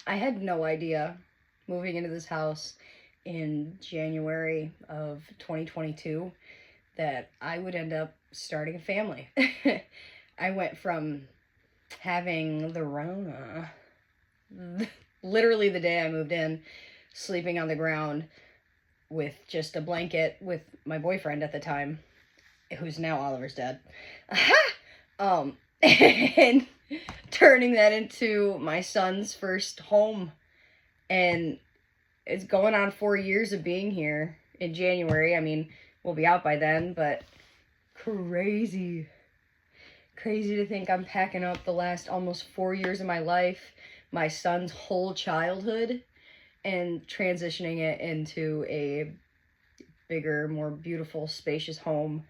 I had no idea moving into this house in January of 2022 that I would end up starting a family. I went from having the Rona, literally the day I moved in, sleeping on the ground with just a blanket with my boyfriend at the time, who's now Oliver's dad. And turning that into my son's first home. And it's going on 4 years of being here in January. I mean, we'll be out by then, but crazy. Crazy to think I'm packing up the last almost 4 years of my life, my son's whole childhood, and transitioning it into a bigger, more beautiful, spacious home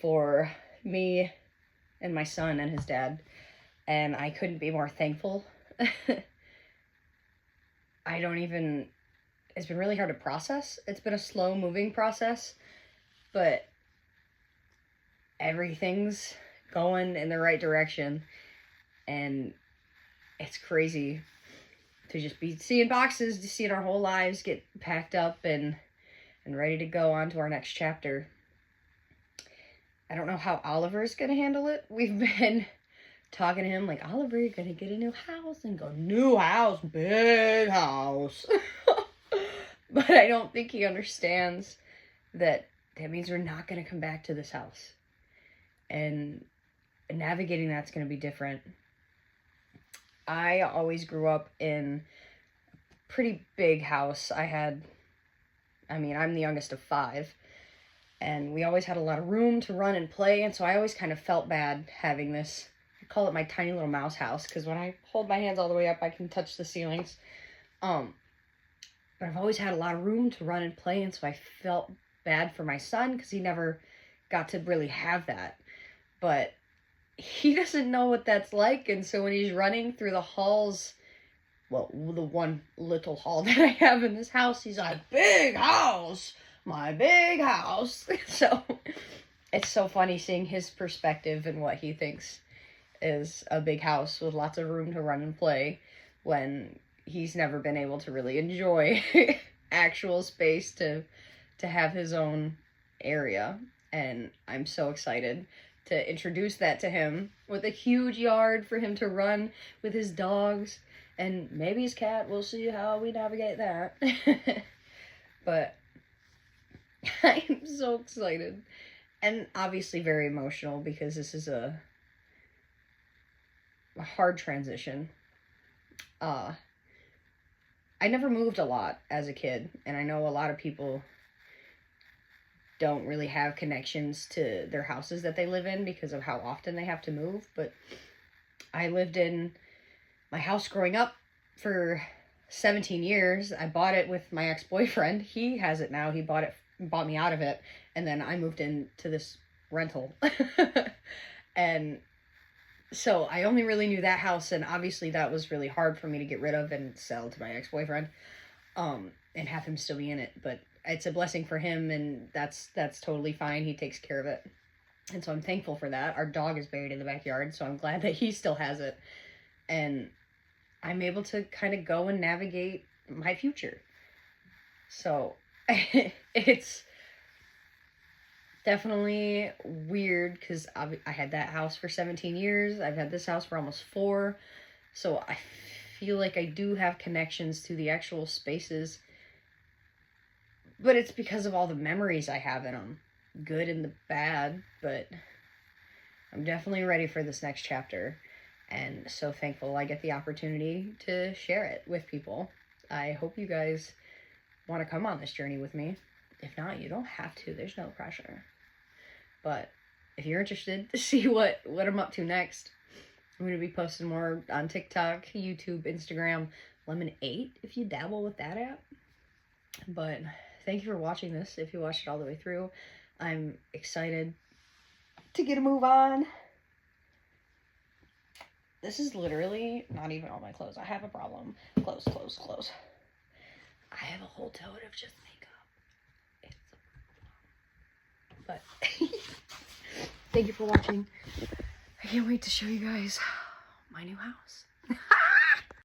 for me and my son and his dad. And I couldn't be more thankful. It's been really hard to process. It's been a slow moving process, but everything's going in the right direction. And it's crazy to just be seeing boxes, to seeing our whole lives get packed up and ready to go on to our next chapter. I don't know how Oliver's gonna handle it. We've been talking to him like, Oliver, you're gonna get a new house, and go, new house, big house. But I don't think he understands that means we're not gonna come back to this house. And navigating that's gonna be different. I always grew up in a pretty big house. I'm the youngest of 5. And we always had a lot of room to run and play, and so I always kind of felt bad having this. I call it my tiny little mouse house, because when I hold my hands all the way up, I can touch the ceilings. But I've always had a lot of room to run and play, and so I felt bad for my son, because he never got to really have that. But he doesn't know what that's like, and so when he's running through the halls, well, the one little hall that I have in this house, he's like, big house! My big house. So it's so funny seeing his perspective and what he thinks is a big house with lots of room to run and play, when he's never been able to really enjoy actual space to have his own area. And I'm so excited to introduce that to him, with a huge yard for him to run with his dogs and maybe his cat. We'll see how we navigate that. But I am so excited, and obviously very emotional, because this is a hard transition. I never moved a lot as a kid, and I know a lot of people don't really have connections to their houses that they live in because of how often they have to move, but I lived in my house growing up for 17 years. I bought it with my ex-boyfriend. He has it now. He bought me out of it, and then I moved into this rental. And so I only really knew that house, and obviously that was really hard for me to get rid of and sell to my ex-boyfriend, and have him still be in it. But it's a blessing for him, and that's totally fine. He takes care of it, and so I'm thankful for that. Our dog is buried in the backyard, so I'm glad that he still has it, and I'm able to kind of go and navigate my future. So it's definitely weird, because I had that house for 17 years. I've had this house for almost 4. So I feel like I do have connections to the actual spaces. But it's because of all the memories I have in them. Good and the bad. But I'm definitely ready for this next chapter. And so thankful I get the opportunity to share it with people. I hope you guys want to come on this journey with me. If not, you don't have to. There's no pressure. But if you're interested to see what I'm up to next, I'm going to be posting more on TikTok, YouTube, Instagram, Lemon8, if you dabble with that app. But thank you for watching this, if you watched it all the way through. I'm excited to get a move on. This is literally not even all my clothes. I have a problem. Clothes. I have a whole tote of just makeup. But thank you for watching. I can't wait to show you guys my new house.